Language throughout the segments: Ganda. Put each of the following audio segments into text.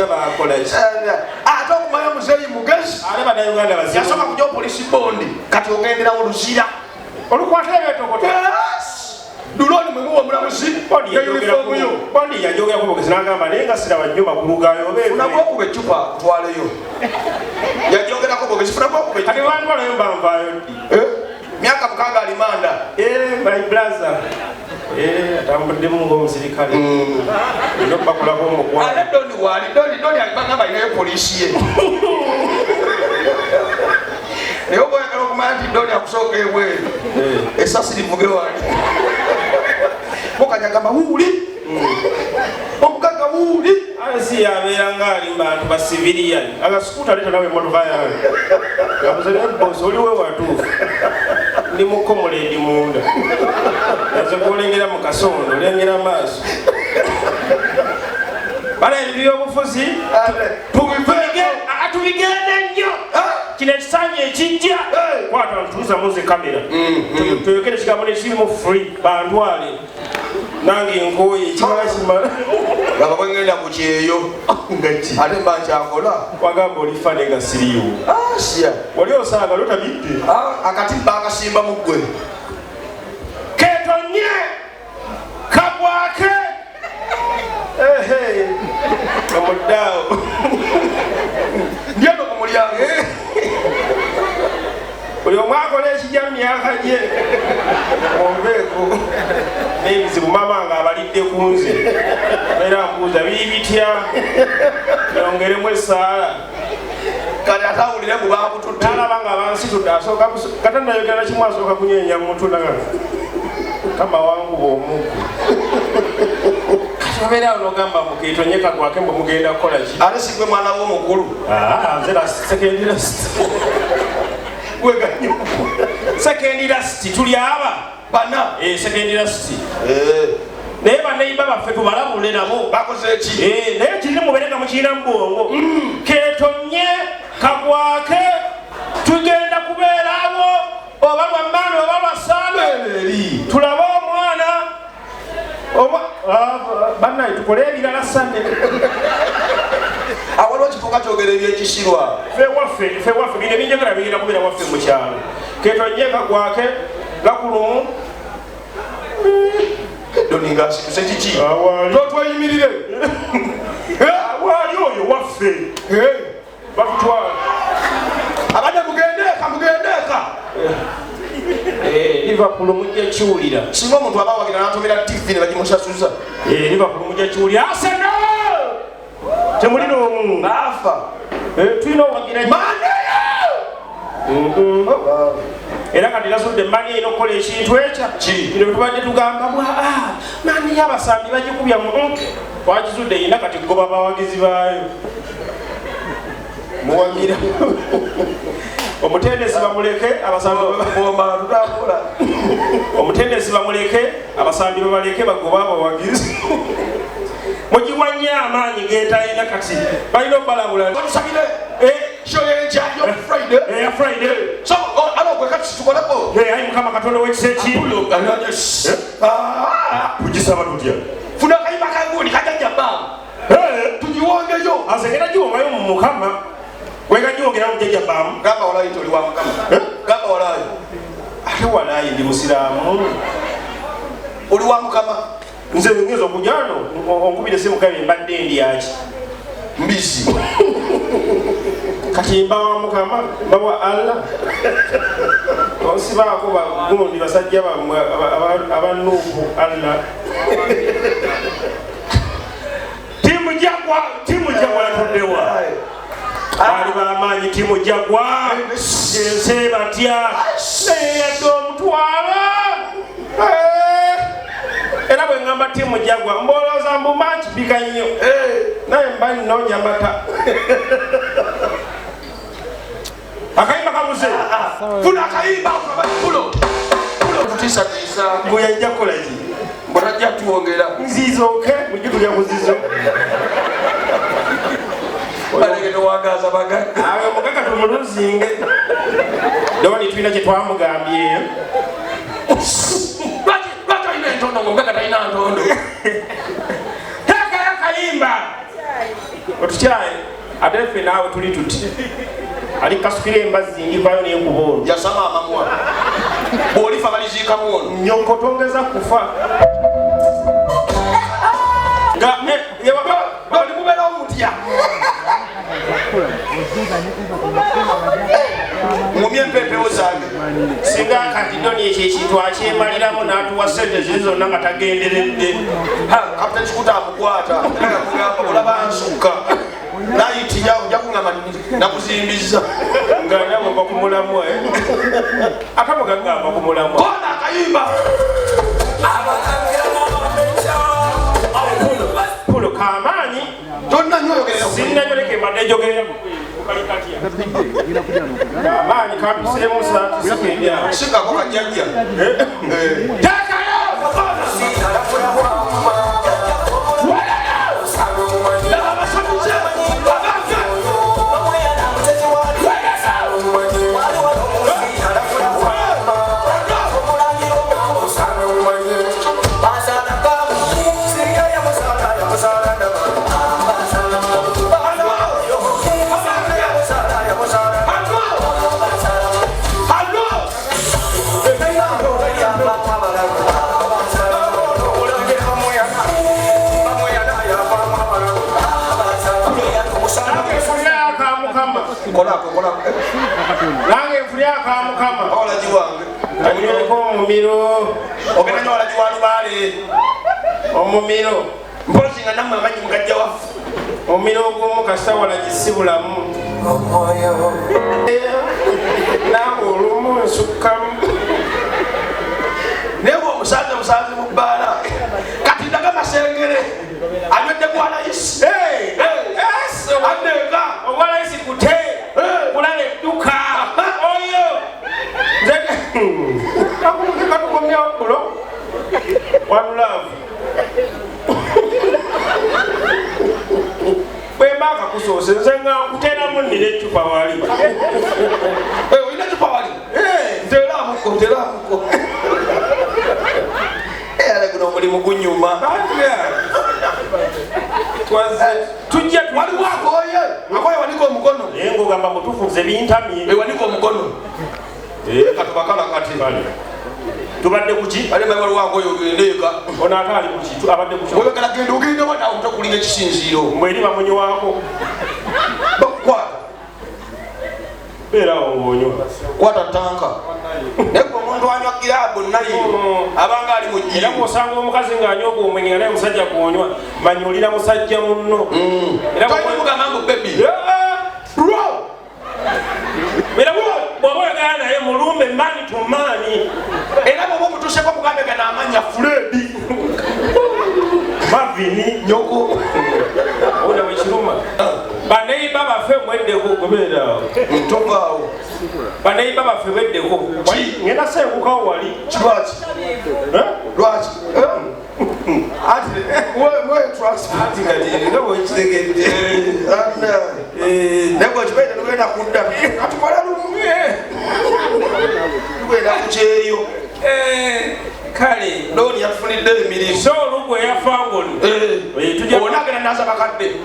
babuuza bakola ki ate okumanya muzeeyi mugezi ale bannayuganda bazibu yasooka kujja polisi bondi kati ogenderawo luzira olukwata ebyetokoto duloni mwemuwa omulamuzi yunifoomuyo bondi yajogerako bogezi n'agamba naye nga siraba nnyo makulu gayo funagwokuba eccupa kutwaleyo yajogerako bogezi funagwokuba kati bantwalayo banvaayo ddi myaka 6 alimanda my brother atambuddemu ng'omusirikale ino bakulako omugwala ate doni wali doni bagamba alinayo polisi ye naye oba oyagala okumanya nti doni akusooka ebweru esasi livuge wali mukanyagamba wuuli omugaga wuuli si yabeera ng'ali bantu basiviriani agasikuuta leeta nawe emmotoka yawe gabuze naye bosi oliwe watuufu ndi mukomuledi munda aze kuolengera mu kasondo olengera maaso bala ebyobufuzi tubigende nnyo kino ekisanja ekijja kwata ntuuza muze kamera tuyogere ekigambo nekirimu free bantwale nange nkooye ekimala kimala laba bwengenda ku kyeyo ate mba nkyakola wagamba olifane nga siriiwo asya wali osanga lotabidde akatimba akasimba mu ggwe ketonye kabwake omuddaawo ndyeno ku mulyango buli omu akola ekijja mu myaka gye ombeeko n'ebizibu mama nga abalidde ku nze era mbuuza biri bitya yongeremu essaala kati atawulire mu bakututte nalaba nga bansitudde asooka katandayogera kimu asooka kunyeenya muntu naga kama wangu bw'omuggu kati obeera awo n'ogamba mukeetonye kagwake mbu mugenda kukola ki ate sigwe mwana w'omukulu nze sekendi lasiti weganyo sekendi lasiti tuli aba bana sekendi lasiti naye bannayiba baffe tubalabule nabo bakoze eki naye kirine mubeere nga mukiina mu bwongo keetonye kagwake tugenda kubeera abo oba lwammaani oba lwasaame tulabe omwana bannaye tukole ebirala sande awaliwo kifuka kyogera ebyekisirwa fewaffe bino ebinjagala bigenda kubeera waffe mu kyalo keetonye kagwake gakulumu doninga asituse kiki totweyimirire waali oyo waffe batutwala abadde mugendeeka liverpool mujja kiwulira singa omuntu aba wagira natumira tv ne bagimusasuza liverpool mujja kiwulira Arsenal temuli n'omu naafa tulina owagira era kati nasudde mani eno okukola ekintu ekya kino tubadde tugamba mani y'abasambi bagikubya twakizudde yina kati goba abawagizi baayo muwagira omutendesi bamuleke omutendesi bamuleke abasambi babaleke bagoba abawagizi mugiwanye amaanyi geetalina kati balina obalabula ayi mukama katonda w'ekisa kugisaba tutya funa akayimba kanguuni kajajja bbamu tugiwongeyo azengera giwongayo mu mukama wegagiwongera mujajja bbamu gamba walayi toli wa mukama gamba walayi ate walayi ndi musiraamu oli wa mukama nze ngeza okujano onkubire simukabye mbadde endyaki mbisi kati mba wa mukama mba wa Allah osibaako bagundi basajja bammwe abanuuku Allah timu jagwa yatuddewa ali bamaanyi timu jagwa ense batya naye yadde omutwalo era bwe ngamba timu jagwa mbolooza mbu manki bika nnyo naye mba nnoonya mata akayimba kabuze funa akayimba pulo tutiisatiisa bweyajja kukolaki bwetajja tuwongera nziizooke mujju tulya kuzizo balege towagaza bagaga awe omugaga tumuluzinge doni tulina kye twamugambyeyo lwaki olina entondo ngaomugaga talina ntondo teekayo akayimba otukyaye ate ffe naawe tuli tuti ali kasukira embazzi ngivayo nenkuboolo yasama amamwa bw'olifa baliziikamu ono nyoko tongeza kufa nga oli mubeera omutya ngumye empeepewo zange singa kati doni ekyo ekintu akyemaliramu n'atuwa sente ziri zonna nga tagenderedde kapita kikuta amukwata agamba olaba nsukka nayiti jakungamba nakuzimbiza nga nabweva kumulamwa akamo gagamba kumulamwa kona akayimba pulo kamaanyi tonna nyoyogerera sinnanyoleke mbadde njogerera amaanyi kampisiremu saatisikendyawo sikako kajjajja tekayo nange nfulya akamukama olagi wange anyoleko omumiro ogenda nyo olagi wa lubaale omumiro mpozi nga nammwe amanyi mugajja waffe omumiro ogw'omu kasita walagisi bulamu nawe olumu nsukkamu naye bwe omusanze musanze mu bbaala kati ndaga masengere anywedde gwalayisi aneeka ogwalayisi kute kulala edduka oyo katukomyawo kulo wanulaavu bwemba akakusoose nze nga nkuteramu nnira ecupa wali olina ecupa wali nteramuko nteramuko ale guno omulimu gunyuma tujja waliwo akoye akoye wanika omukono naye ng'ogamba mutufunze bintamye wanika omukono katubakala kati tubadde kuki ale mai waliwo akoye ogendeeka ono ate ali kuki abadde kuki oyogera genda ogenda wanawe mutakulinga ekisinziiro mweri bamunyiwaako bakukwata beerawo ng'onywa kwata tanka naye gwe omuntu anywa giraabu nayo abanga ali mu era jjimu bw'osanga omukazi ng'anywa ogwomwenge nga naye musajja gw'onywa manyulira musajja munno toyimugamba mbu bebi era bw'oba oyagala naye mulumbe maani to maani era bwoba omutuuseko mugambe gana amanya fuledi mavini nyoko ona bwekiruma baneiba baffe mweddeko gwebeeraawo tovaawo baneiba baffe beddeko ngenda sengukawo wali kilwaki lwaki ati kati nga bwekitegedde naye bwekibaire tugenda kudda katukola lumwe tugenda kukyeyo kale looni yatufunidde emirimu so olugwe yafangoni ona agenda naza bakadde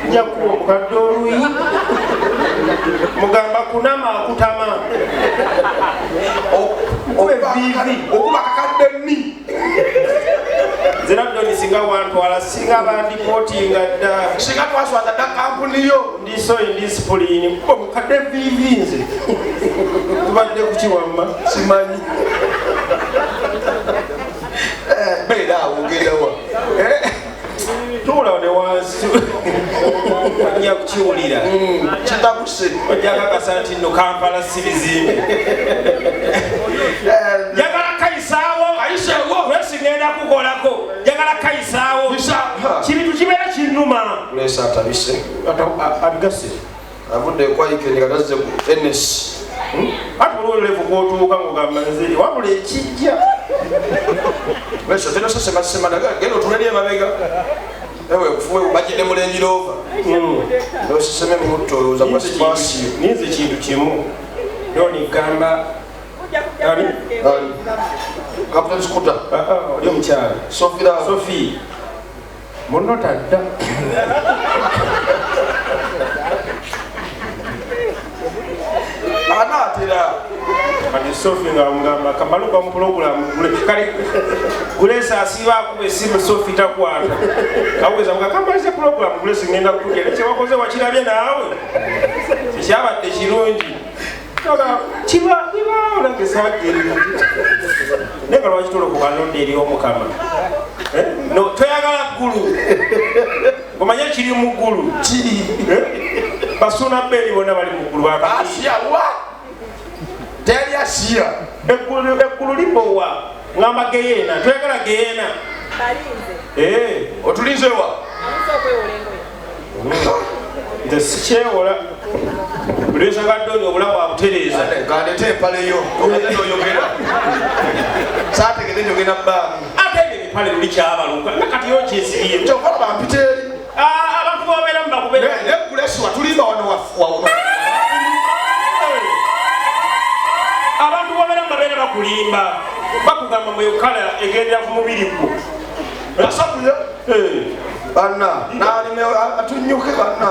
njakuwa omukadde oluyi mugamba kunama akutama okuba kakadde nni zera doni singa wantwala singa bandipootinga dda singa twaswaza dda kampuniyo ndiso indisipulini kuba mukadde vivi nze tubadde kukiwamma simanyi beera awo ogendawa tuula ne wansi ojja kukiwulira kitabuse ojja kakasa nti nno kampala si bizimbe njagala kayisaawo ayiseewo wesigenda kukolako njagala kayisaawo kintu kibeera kinnuma lesa atabise abigase avudde ekwayikeni katazze ku ns ati olwolevu kwotuuka ngogamba nzeri wabula ekijja leso tenosesemasemana genda otunali emabega ewe kufuwe bajidde mulenjirova noseseme mutto olowooza masipasiyo ninze kintu kimu yoni gamba kapita sikuta oli omukyala sofira sofi Muno tadda. Anatera. Kati Sophie nga mugamba kamaluka mu program kale kulesa asiba akube simu Sophie takwata. Kaweza mukakambaliza program kulesa ngenda kutugera kye wakoze wakirabye naawe. Kyabadde kirungi. Kaka kiba olage sakiri. Neka lwakitolo ku balonde eri omukama. No toyagala ggulu. Omanya kiri mu ggulu. Ki? Basuna beli bona bali mu ggulu baka. Asia wa? Teri Asia. Ekkulu libowa. Ngamba geyena. Toyagala geyena. Balinze. Otulinze wa? Amusokwe olengo. Nze sikyewola. Bulesa gaddoni obulamu abutereeza. Gandete empale yo. Ogaze n'oyogera. Saategede njogera bbaamu. Ate ebipale luli kyabaluka. Nakati yo kyesiriye. Kyokala bampite eri. Abantu bobeera mu bakubeera. Nekuleswa tulimba wano wa. Abantu bobeera mu babeera bakulimba. Bakugamba mu yokala egendera ku mubiri gwo. Basabuye. Banna. Naalime atunyuke banna.